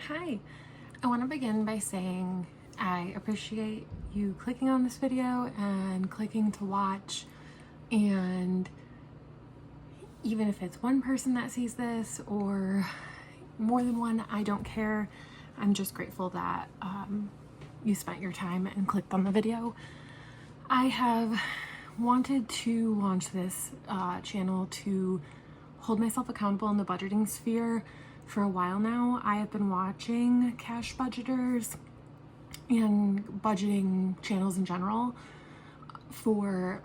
Hi, I want to begin by saying I appreciate you clicking on this video and clicking to watch, and even if it's one person that sees this or more than one, I don't care. I'm just grateful that you spent your time and clicked on the video. I have wanted to launch this channel to hold myself accountable in the budgeting sphere for a while now. I have been watching cash budgeters and budgeting channels in general for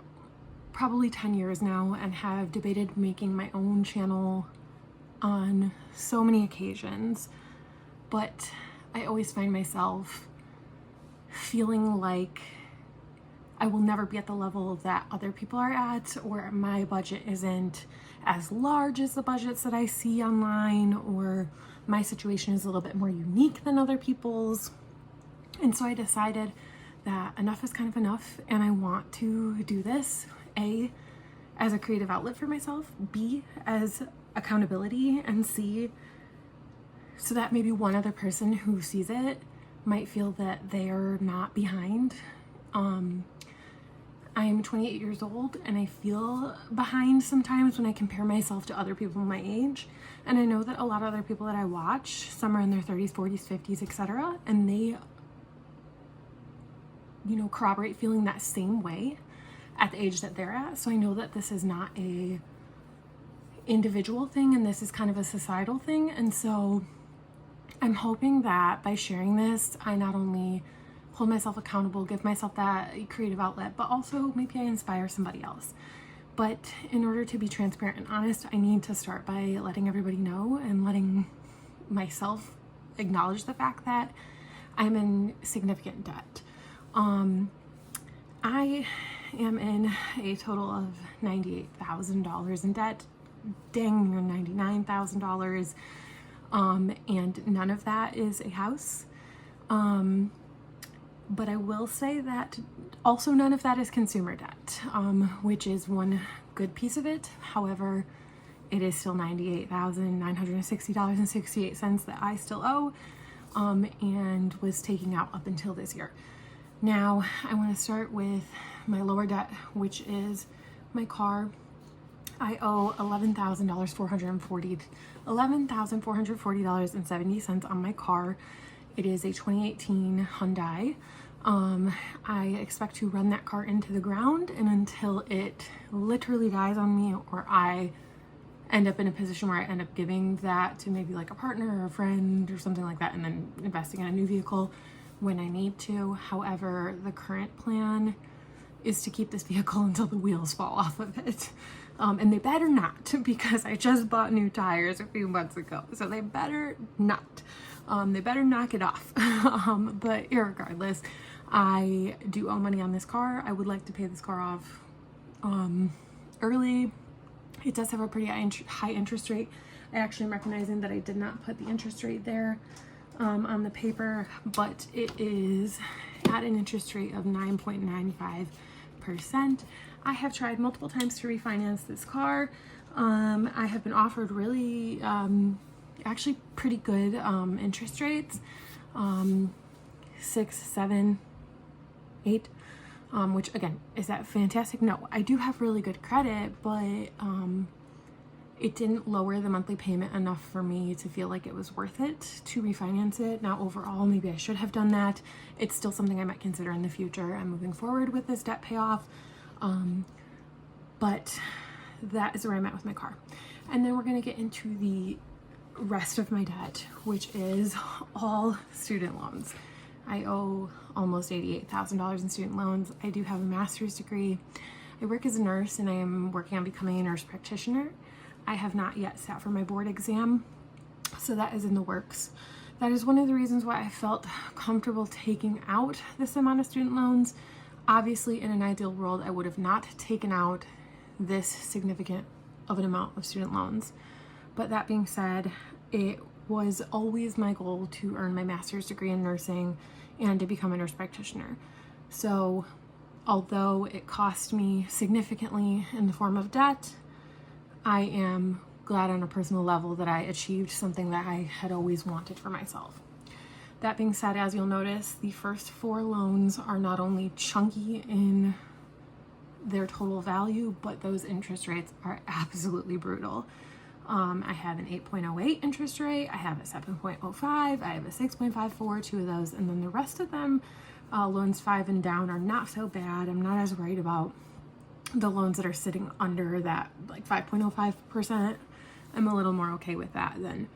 probably 10 years now and have debated making my own channel on so many occasions, but I always find myself feeling like I will never be at the level that other people are at, or my budget isn't as large as the budgets that I see online, or my situation is a little bit more unique than other people's. And so I decided that enough is kind of enough, and I want to do this, A, as a creative outlet for myself, B, as accountability, and C, so that maybe one other person who sees it might feel that they're not behind. I am 28 years old and I feel behind sometimes when I compare myself to other people my age. And I know that a lot of other people that I watch, some are in their 30s, 40s, 50s, etc., and they, corroborate feeling that same way at the age that they're at. So I know that this is not a individual thing, and this is kind of a societal thing. And so I'm hoping that by sharing this, I not only hold myself accountable, give myself that creative outlet, but also maybe I inspire somebody else. But in order to be transparent and honest, I need to start by letting everybody know and letting myself acknowledge the fact that I'm in significant debt. I am in a total of $98,000 in debt, dang near $99,000, and none of that is a house. But I will say that also none of that is consumer debt, which is one good piece of it. However, it is still $98,960.68 that I still owe, and was taking out up until this year. Now, I want to start with my lower debt, which is my car. I owe $11,440.70 on my car. It is a 2018 Hyundai. I expect to run that car into the ground, and until it literally dies on me, or I end up in a position where I end up giving that to maybe like a partner or a friend or something like that, and then investing in a new vehicle when I need to. However, the current plan is to keep this vehicle until the wheels fall off of it. And they better not, because I just bought new tires a few months ago, so they better not. They better knock it off. But irregardless, I do owe money on this car. I would like to pay this car off early. It does have a pretty high interest rate. I actually am recognizing that I did not put the interest rate there on the paper, but it is at an interest rate of 9.95%. I have tried multiple times to refinance this car. I have been offered really actually pretty good interest rates, 6, 7, 8, which again, is that fantastic? No, I do have really good credit, but it didn't lower the monthly payment enough for me to feel like it was worth it to refinance it. Now overall, maybe I should have done that. It's still something I might consider in the future. I'm moving forward with this debt payoff, but that is where I'm at with my car. And then we're going to get into the rest of my debt, which is all student loans. I owe almost $88,000 in student loans. I do have a master's degree. I work as a nurse, and I am working on becoming a nurse practitioner. I have not yet sat for my board exam, so that is in the works. That is one of the reasons why I felt comfortable taking out this amount of student loans. Obviously, in an ideal world, I would have not taken out this significant of an amount of student loans. But that being said, it was always my goal to earn my master's degree in nursing and to become a nurse practitioner. So although it cost me significantly in the form of debt, I am glad on a personal level that I achieved something that I had always wanted for myself. That being said, as you'll notice, the first 4 loans are not only chunky in their total value, but those interest rates are absolutely brutal. I have an 8.08 interest rate, I have a 7.05, I have a 6.54, 2 of those, and then the rest of them, loans 5 and down, are not so bad. I'm not as worried about the loans that are sitting under that, like 5.05%. I'm a little more okay with that than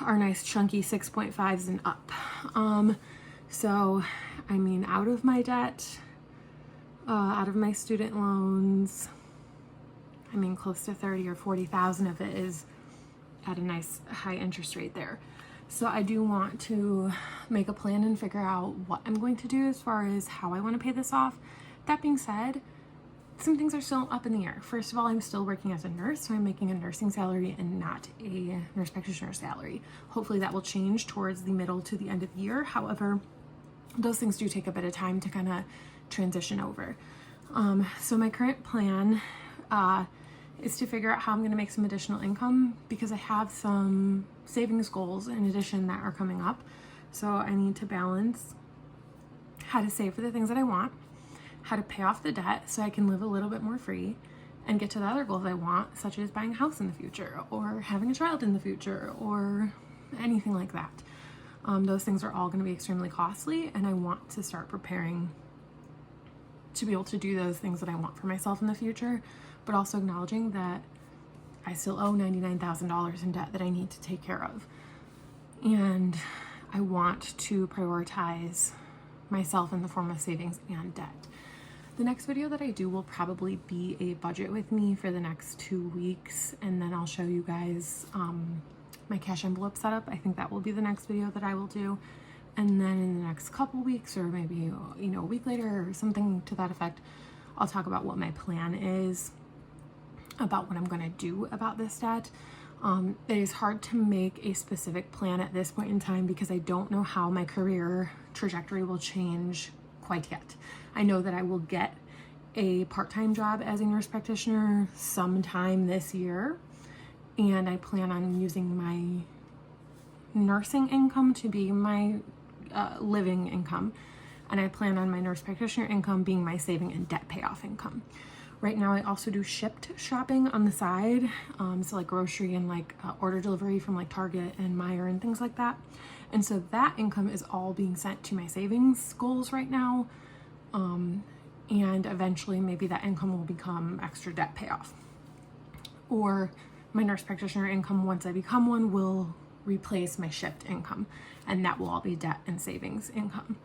our nice chunky 6.5s and up. So, I mean, out of my debt, out of my student loans, I mean, close to 30 or 40,000 of it is at a nice high interest rate there. So I do want to make a plan and figure out what I'm going to do as far as how I want to pay this off. That being said, some things are still up in the air. First of all, I'm still working as a nurse, so I'm making a nursing salary and not a nurse practitioner salary. Hopefully that will change towards the middle to the end of the year. However, those things do take a bit of time to kind of transition over. So my current plan is to figure out how I'm going to make some additional income, because I have some savings goals in addition that are coming up. So I need to balance how to save for the things that I want, how to pay off the debt so I can live a little bit more free and get to the other goals I want, such as buying a house in the future or having a child in the future or anything like that. Those things are all going to be extremely costly, and I want to start preparing to be able to do those things that I want for myself in the future, but also acknowledging that I still owe $99,000 in debt that I need to take care of. And I want to prioritize myself in the form of savings and debt. The next video that I do will probably be a budget with me for the next 2 weeks, and then I'll show you guys my cash envelope setup. I think that will be the next video that I will do. And then in the next couple weeks, or maybe a week later or something to that effect, I'll talk about what my plan is about what I'm going to do about this debt. It is hard to make a specific plan at this point in time because I don't know how my career trajectory will change quite yet. I know that I will get a part-time job as a nurse practitioner sometime this year, and I plan on using my nursing income to be my living income, and I plan on my nurse practitioner income being my saving and debt payoff income. Right now I also do shipped shopping on the side, so like grocery and like order delivery from like Target and Meijer and things like that. And so that income is all being sent to my savings goals right now, and eventually maybe that income will become extra debt payoff, or my nurse practitioner income, once I become one, will replace my shipped income, and that will all be debt and savings income.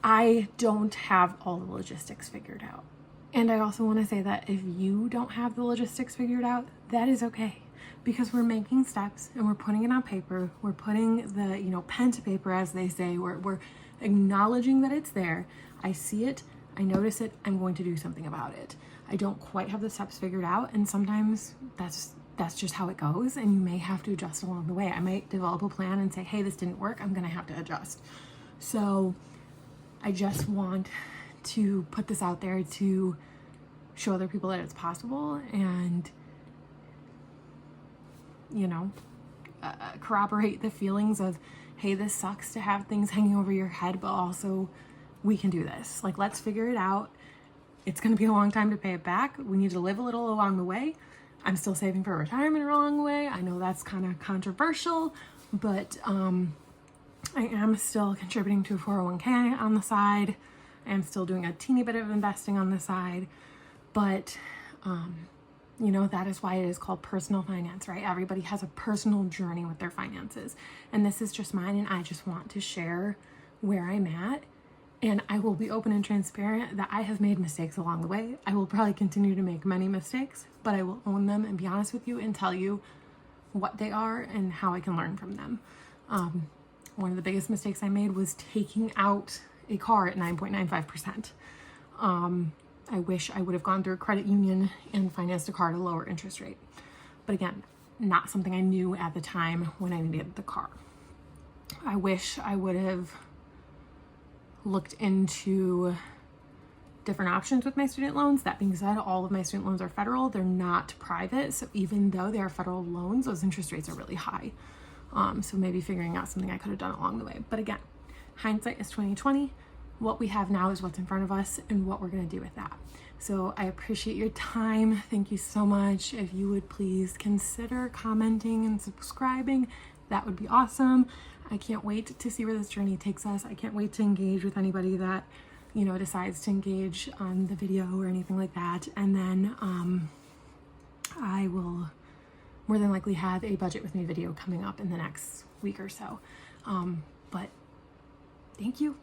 I don't have all the logistics figured out. And I also want to say that if you don't have the logistics figured out, that is okay, because we're making steps and we're putting it on paper. We're putting the, pen to paper, as they say. We're acknowledging that it's there. I see it. I notice it. I'm going to do something about it. I don't quite have the steps figured out, and sometimes that's just how it goes, and you may have to adjust along the way. I might develop a plan and say, hey, this didn't work. I'm going to have to adjust. So I just want to put this out there to show other people that it's possible, and corroborate the feelings of, hey, this sucks to have things hanging over your head, but also we can do this. Like, let's figure it out. It's going to be a long time to pay it back. We need to live a little along the way. I'm still saving for retirement along the way. I know that's kind of controversial, but I am still contributing to a 401k on the side. I am still doing a teeny bit of investing on the side, but that is why it is called personal finance, right? Everybody has a personal journey with their finances, and this is just mine, and I just want to share where I'm at. And I will be open and transparent that I have made mistakes along the way. I will probably continue to make many mistakes, but I will own them and be honest with you and tell you what they are and how I can learn from them. One of the biggest mistakes I made was taking out a car at 9.95%. I wish I would have gone through a credit union and financed a car at a lower interest rate. But again, not something I knew at the time when I needed the car. I wish I would have looked into different options with my student loans. That being said, all of my student loans are federal. They're not private. So even though they are federal loans, those interest rates are really high. So maybe figuring out something I could have done along the way. But again, hindsight is 2020. What we have now is what's in front of us and what we're going to do with that. So I appreciate your time. Thank you so much. If you would please consider commenting and subscribing, that would be awesome. I can't wait to see where this journey takes us. I can't wait to engage with anybody that, you know, decides to engage on the video or anything like that. And then I will more than likely have a budget with me video coming up in the next week or so. But thank you.